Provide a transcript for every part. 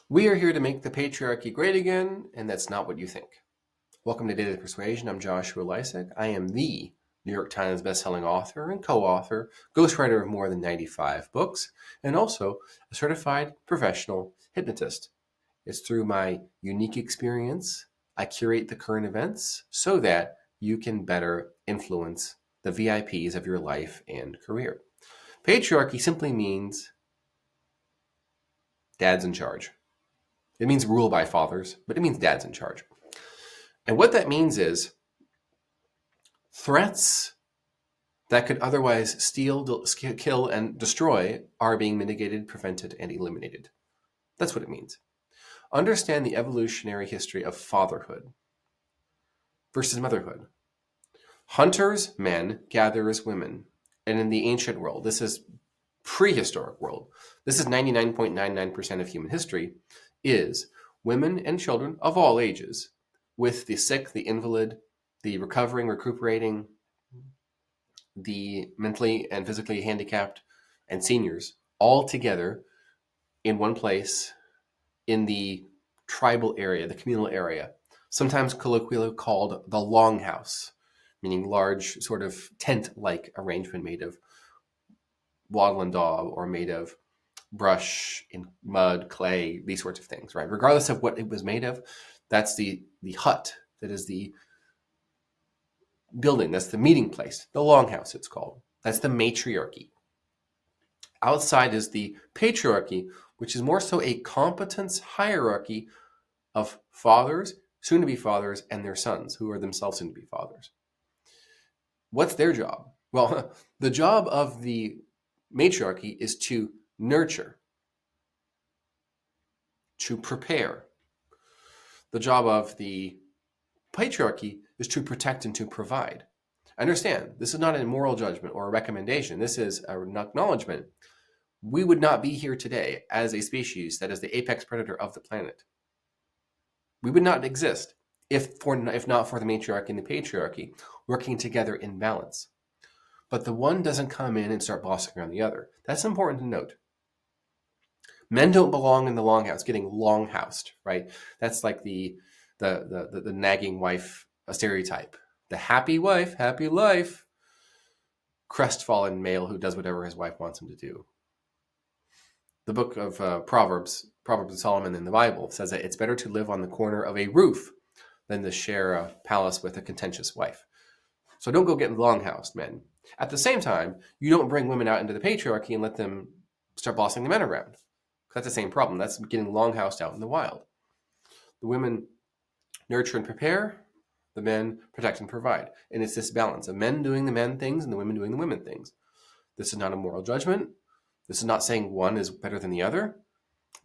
We are here to make the patriarchy great again, and that's not what you think. Welcome to Daily Persuasion. I'm Joshua Lisec. I am the New York Times bestselling author and co-author, ghostwriter of more than 95 books, and also a certified professional hypnotist. It's through my unique experience I curate the current events so that you can better influence the VIPs of your life and career. Patriarchy simply means dad's in charge. It means rule by fathers, but it means dad's in charge. And what that means is threats that could otherwise steal, kill, and destroy are being mitigated, prevented, and eliminated. That's what it means. Understand the evolutionary history of fatherhood versus motherhood. Hunters, men, gatherers, women. And in the ancient world, this is prehistoric world, this is 99.99% of human history, is women and children of all ages, with the sick, the invalid, the recovering, recuperating, the mentally and physically handicapped, and seniors, all together in one place in the tribal area, the communal area, sometimes colloquially called the longhouse, meaning large sort of tent-like arrangement made of wattle and daub or made of brush in mud, clay, these sorts of things, right? Regardless of what it was made of, that's the hut, that is the building, that's the meeting place, the longhouse it's called. That's the matriarchy. Outside is the patriarchy, which is more so a competence hierarchy of fathers, soon to be fathers, and their sons, who are themselves soon to be fathers. What's their job? Well, the job of the matriarchy is to nurture, to prepare. The job of the patriarchy is to protect and to provide. Understand, this is not a moral judgment or a recommendation. This is an acknowledgement. We would not be here today as a species that is the apex predator of the planet. We would not exist if not for the matriarchy and the patriarchy working together in balance. But the one doesn't come in and start bossing around the other. That's important to note. Men don't belong in the longhouse, getting longhoused, right? That's like the nagging wife stereotype. The happy wife, happy life, crestfallen male who does whatever his wife wants him to do. The book of Proverbs of Solomon in the Bible, says that it's better to live on the corner of a roof than to share a palace with a contentious wife. So don't go getting longhoused, men. At the same time, you don't bring women out into the patriarchy and let them start bossing the men around. That's the same problem. That's getting longhoused out in the wild. The women nurture and prepare, the men protect and provide. And it's this balance of men doing the men things and the women doing the women things. This is not a moral judgment. This is not saying one is better than the other.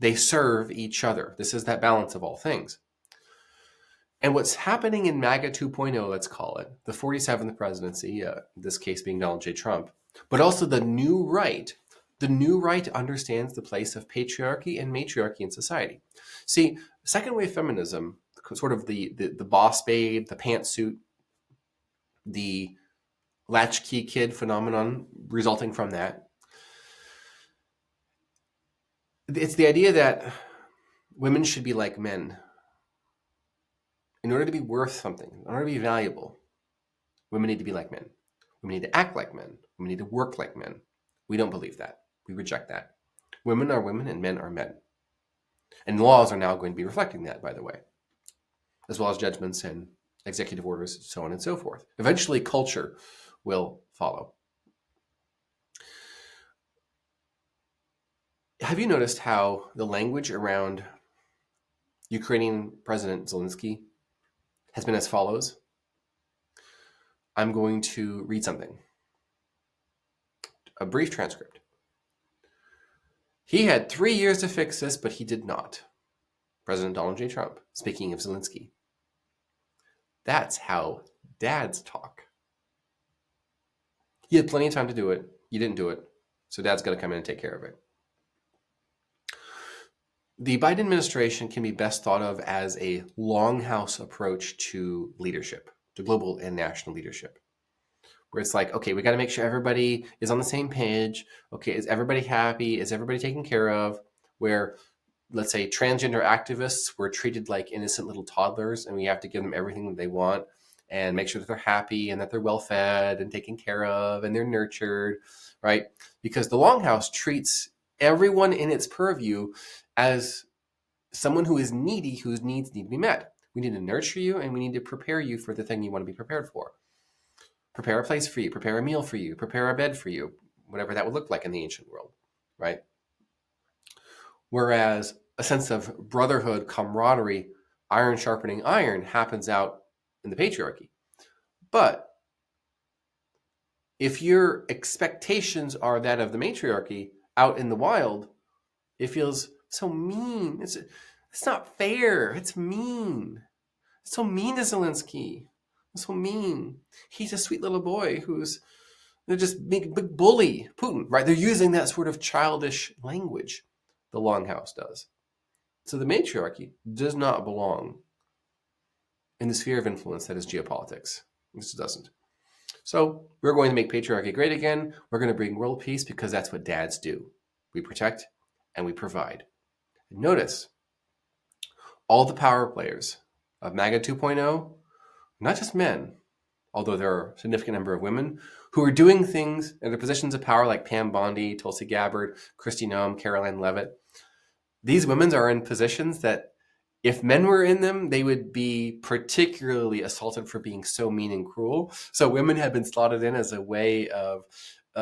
They serve each other. This is that balance of all things. And what's happening in MAGA 2.0, let's call it, the 47th presidency, this case being Donald J. Trump, but also the new right understands the place of patriarchy and matriarchy in society. See, second wave feminism, sort of the boss babe, the pantsuit, the latchkey kid phenomenon resulting from that, it's the idea that women should be like men. In order to be worth something, in order to be valuable, women need to be like men. Women need to act like men. Women need to work like men. We don't believe that. We reject that. Women are women and men are men. And laws are now going to be reflecting that, by the way, as well as judgments and executive orders, so on and so forth. Eventually, culture will follow. Have you noticed how the language around Ukrainian President Zelensky has been as follows? I'm going to read something, a brief transcript. He had 3 years to fix this, but he did not. President Donald J. Trump, speaking of Zelensky. That's how dads talk. He had plenty of time to do it. You didn't do it. So dad's got to come in and take care of it. The Biden administration can be best thought of as a longhouse approach to leadership, to global and national leadership, where it's like, okay, we got to make sure everybody is on the same page. Okay, is everybody happy? Is everybody taken care of? Where let's say transgender activists were treated like innocent little toddlers, and we have to give them everything that they want and make sure that they're happy and that they're well fed and taken care of and they're nurtured, right? Because the Longhouse treats everyone in its purview as someone who is needy, whose needs need to be met. We need to nurture you, and we need to prepare you for the thing you want to be prepared for. Prepare a place for you, prepare a meal for you, prepare a bed for you, whatever that would look like in the ancient world, right? Whereas a sense of brotherhood, camaraderie, iron sharpening iron happens out in the patriarchy. But if your expectations are that of the matriarchy out in the wild, it feels so mean. It's not fair. It's mean. It's so mean to Zelensky. It's so mean. He's a sweet little boy they're just big bully Putin, right? They're using that sort of childish language, the Longhouse does. So the matriarchy does not belong in the sphere of influence that is geopolitics. It just doesn't. So we're going to make patriarchy great again. We're going to bring world peace because that's what dads do. We protect and we provide. And notice, all the power players of MAGA 2.0, not just men, although there are a significant number of women, who are doing things in their positions of power like Pam Bondi, Tulsi Gabbard, Kristi Noem, Caroline Leavitt. These women are in positions that if men were in them, they would be particularly assaulted for being so mean and cruel. So women have been slotted in as a way of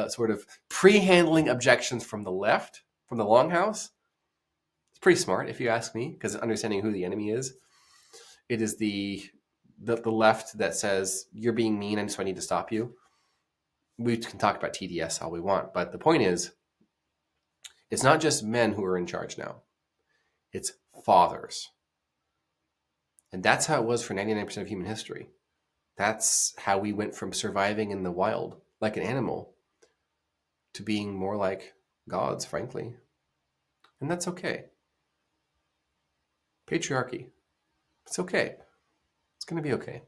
sort of pre-handling objections from the left, from the Longhouse. It's pretty smart, if you ask me, because understanding who the enemy is. It is the left that says, you're being mean, and so I need to stop you. We can talk about TDS all we want, but the point is, it's not just men who are in charge now. It's fathers. And that's how it was for 99% of human history. That's how we went from surviving in the wild like an animal to being more like gods, frankly. And that's okay. Patriarchy. It's okay. It's going to be okay.